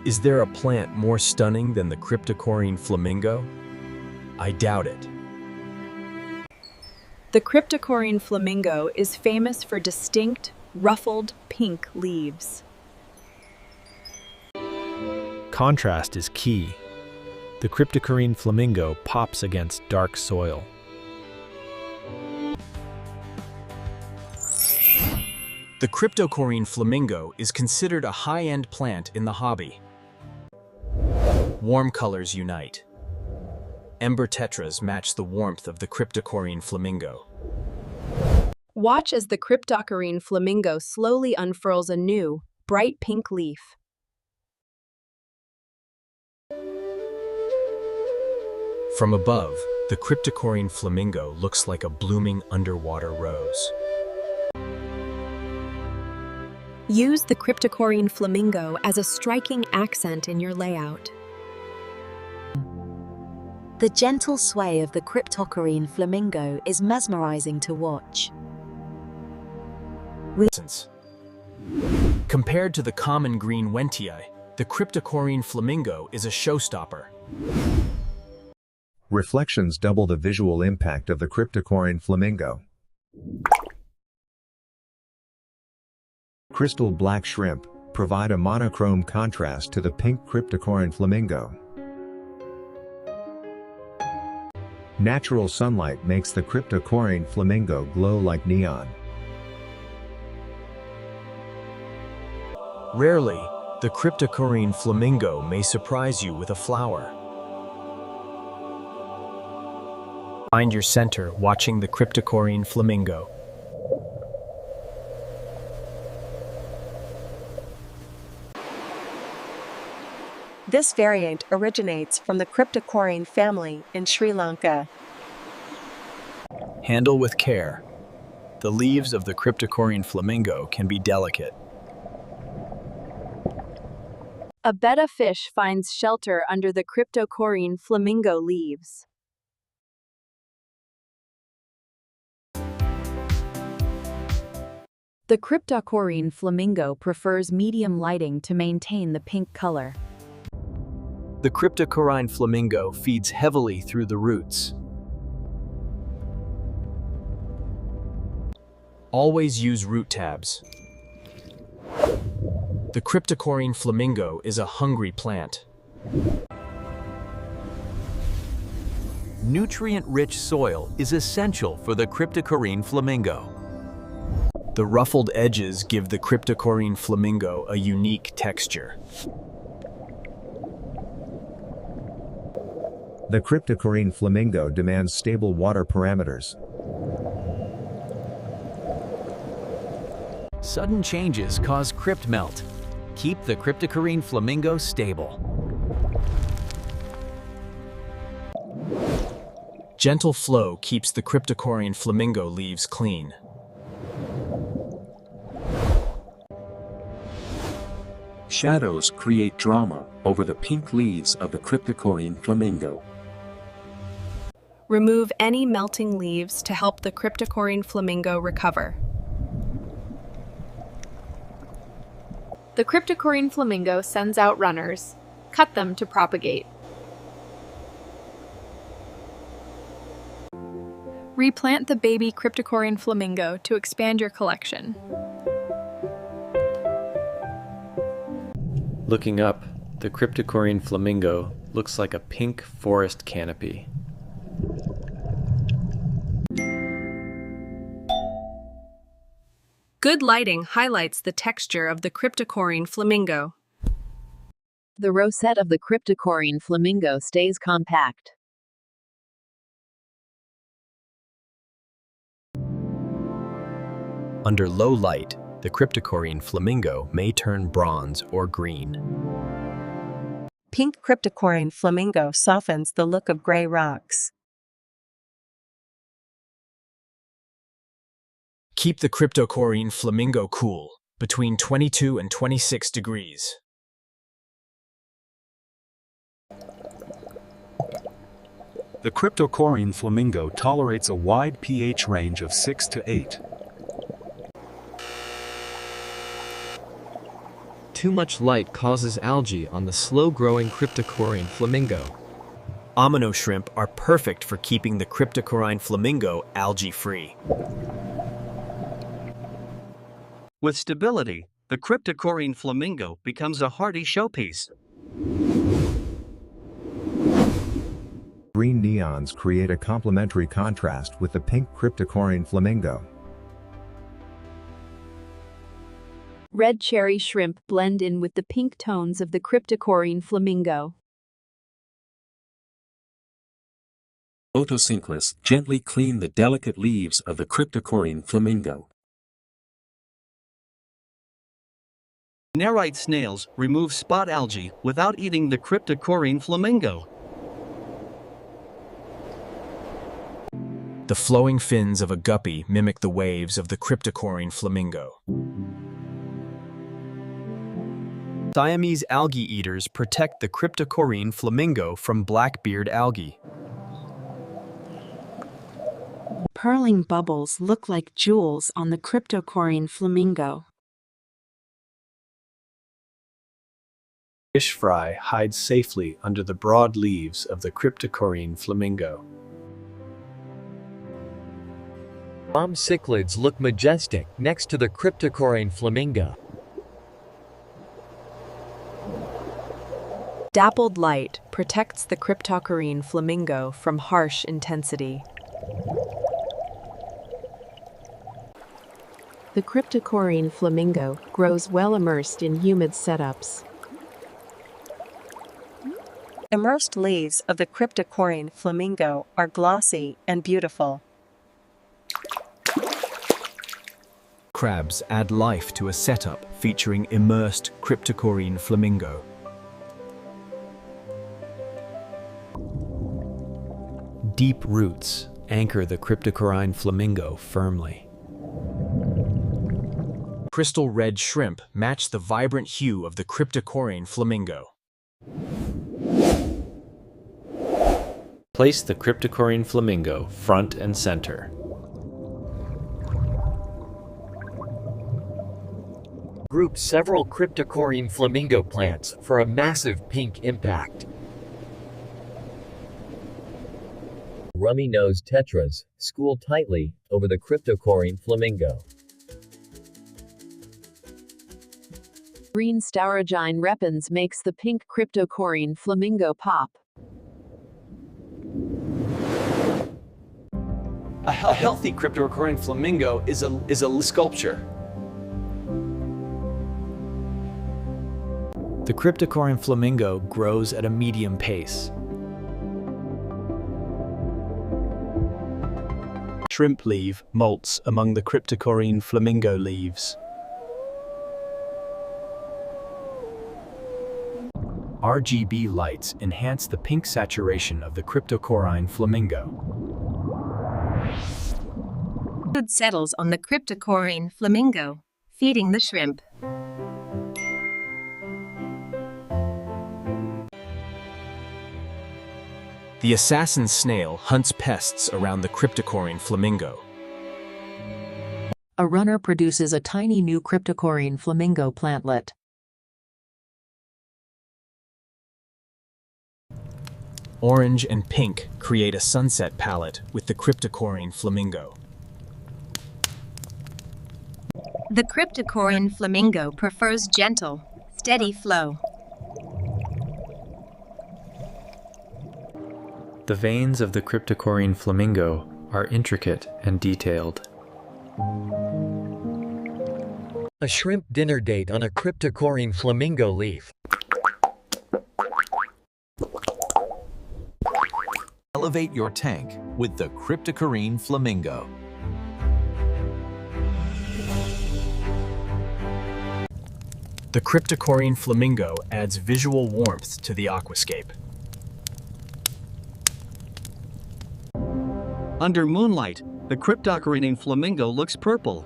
Is there a plant more stunning than the Cryptocoryne flamingo? I doubt it. The Cryptocoryne flamingo is famous for distinct, ruffled pink leaves. Contrast is key. The Cryptocoryne flamingo pops against dark soil. The Cryptocoryne flamingo is considered a high-end plant in the hobby. Warm colors unite. Ember tetras match the warmth of the Cryptocoryne flamingo. Watch as the Cryptocoryne flamingo slowly unfurls a new, bright pink leaf. From above, the Cryptocoryne flamingo looks like a blooming underwater rose. Use the Cryptocoryne flamingo as a striking accent in your layout. The gentle sway of the Cryptocoryne flamingo is mesmerizing to watch. Compared to the common green Wentii, the Cryptocoryne flamingo is a showstopper. Reflections double the visual impact of the Cryptocoryne flamingo. Crystal black shrimp provide a monochrome contrast to the pink Cryptocoryne flamingo. Natural sunlight makes the Cryptocoryne flamingo glow like neon. Rarely, the Cryptocoryne flamingo may surprise you with a flower. Find your center watching the Cryptocoryne flamingo. This variant originates from the Cryptocoryne family in Sri Lanka. Handle with care. The leaves of the Cryptocoryne flamingo can be delicate. A betta fish finds shelter under the Cryptocoryne flamingo leaves. The Cryptocoryne flamingo prefers medium lighting to maintain the pink color. The Cryptocoryne flamingo feeds heavily through the roots. Always use root tabs. The Cryptocoryne flamingo is a hungry plant. Nutrient-rich soil is essential for the Cryptocoryne flamingo. The ruffled edges give the Cryptocoryne flamingo a unique texture. The Cryptocoryne flamingo demands stable water parameters. Sudden changes cause crypt melt. Keep the Cryptocoryne flamingo stable. Gentle flow keeps the Cryptocoryne flamingo leaves clean. Shadows create drama over the pink leaves of the Cryptocoryne flamingo. Remove any melting leaves to help the Cryptocoryne flamingo recover. The Cryptocoryne flamingo sends out runners. Cut them to propagate. Replant the baby Cryptocoryne flamingo to expand your collection. Looking up, the Cryptocoryne flamingo looks like a pink forest canopy. Good lighting highlights the texture of the Cryptocoryne flamingo. The rosette of the Cryptocoryne flamingo stays compact. Under low light, the Cryptocoryne flamingo may turn bronze or green. Pink Cryptocoryne flamingo softens the look of gray rocks. Keep the Cryptocoryne flamingo cool, between 22 and 26 degrees. The Cryptocoryne flamingo tolerates a wide pH range of 6 to 8. too much light causes algae on the slow-growing Cryptocoryne flamingo. Amino shrimp are perfect for keeping the Cryptocoryne flamingo algae-free. With stability, the Cryptocoryne flamingo becomes a hardy showpiece. Green neons create a complementary contrast with the pink Cryptocoryne flamingo. Red cherry shrimp blend in with the pink tones of the Cryptocoryne flamingo. Photosynchronous gently clean the delicate leaves of the Cryptocoryne flamingo. Nerite snails remove spot algae without eating the Cryptocoryne flamingo. The flowing fins of a guppy mimic the waves of the Cryptocoryne flamingo. Siamese algae eaters protect the Cryptocoryne flamingo from blackbeard algae. Purling bubbles look like jewels on the Cryptocoryne flamingo. Fish fry hides safely under the broad leaves of the Cryptocoryne flamingo. Palm cichlids look majestic next to the Cryptocoryne flamingo. Dappled light protects the Cryptocoryne flamingo from harsh intensity. The Cryptocoryne flamingo grows well immersed in humid setups. Immersed leaves of the Cryptocoryne flamingo are glossy and beautiful. Crabs add life to a setup featuring immersed Cryptocoryne flamingo. Deep roots anchor the Cryptocoryne flamingo firmly. Crystal red shrimp match the vibrant hue of the Cryptocoryne flamingo. Place the Cryptocoryne flamingo front and center. Group several Cryptocoryne flamingo plants for a massive pink impact. Rummy-nosed tetras school tightly over the Cryptocoryne flamingo. Green Staurogine repens makes the pink Cryptocoryne flamingo pop. A healthy Cryptocoryne flamingo is a sculpture. The Cryptocoryne flamingo grows at a medium pace. Shrimp leaf molts among the Cryptocoryne flamingo leaves. RGB lights enhance the pink saturation of the Cryptocoryne flamingo. Food settles on the Cryptocoryne flamingo, feeding the shrimp. The assassin snail hunts pests around the Cryptocoryne flamingo. A runner produces a tiny new Cryptocoryne flamingo plantlet. Orange and pink create a sunset palette with the Cryptocoryne flamingo. The Cryptocoryne flamingo prefers gentle, steady flow. The veins of the Cryptocoryne flamingo are intricate and detailed. A shrimp dinner date on a Cryptocoryne flamingo leaf. Elevate your tank with the Cryptocoryne flamingo. The Cryptocoryne flamingo adds visual warmth to the aquascape. Under moonlight, the Cryptocoryne flamingo looks purple.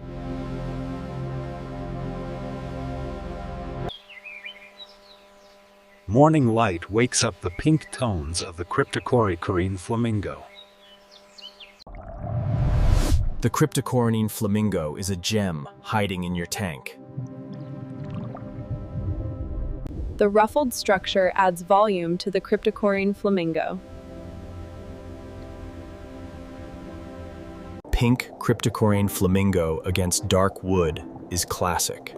Morning light wakes up the pink tones of the Cryptocoryne flamingo. The Cryptocoryne flamingo is a gem hiding in your tank. The ruffled structure adds volume to the Cryptocoryne Flamingo. Pink Cryptocoryne Flamingo against dark wood is classic.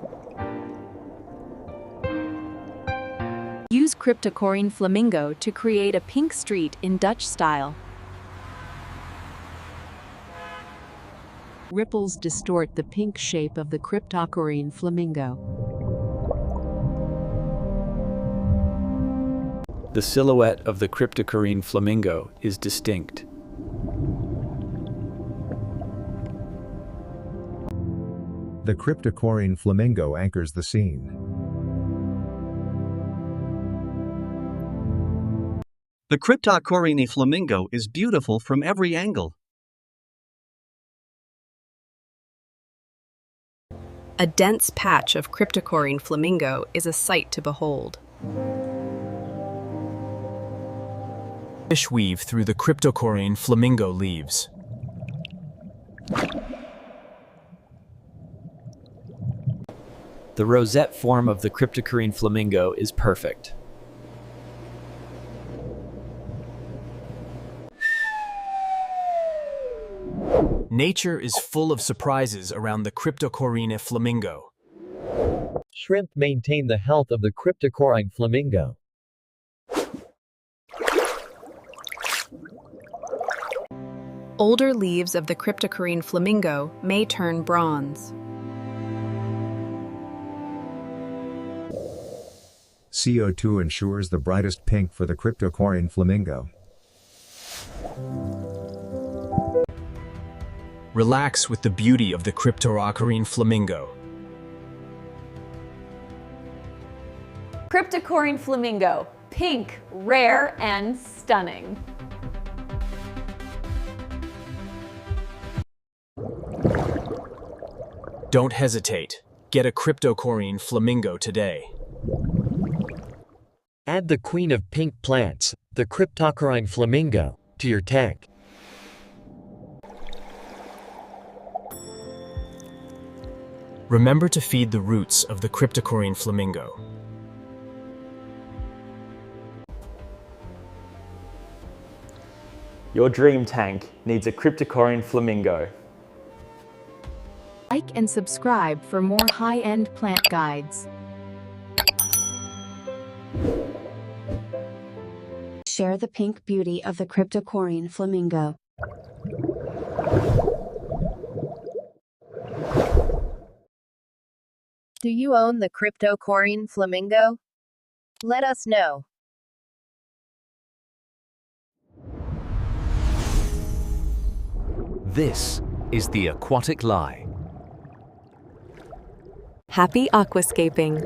Use Cryptocoryne Flamingo to create a pink street in Dutch style. Ripples distort the pink shape of the Cryptocoryne Flamingo. The silhouette of the Cryptocoryne Flamingo is distinct. The Cryptocoryne Flamingo anchors the scene. The Cryptocoryne Flamingo is beautiful from every angle. A dense patch of Cryptocoryne Flamingo is a sight to behold. Fish weave through the Cryptocoryne Flamingo leaves. The rosette form of the Cryptocoryne Flamingo is perfect. Nature is full of surprises around the Cryptocoryne Flamingo. Shrimp maintain the health of the Cryptocoryne Flamingo. Older leaves of the Cryptocoryne Flamingo may turn bronze. CO2 ensures the brightest pink for the Cryptocoryne Flamingo. Relax with the beauty of the Cryptocoryne Flamingo. Cryptocoryne Flamingo, pink, rare, and stunning. Don't hesitate. Get a Cryptocoryne Flamingo today. Add the queen of pink plants, the Cryptocoryne Flamingo, to your tank. Remember to feed the roots of the Cryptocoryne Flamingo. Your dream tank needs a Cryptocoryne Flamingo. Like and subscribe for more high-end plant guides. Share the pink beauty of the Cryptocoryne Flamingo. Do you own the Cryptocoryne Flamingo? Let us know. This is the aquatic lie. Happy aquascaping!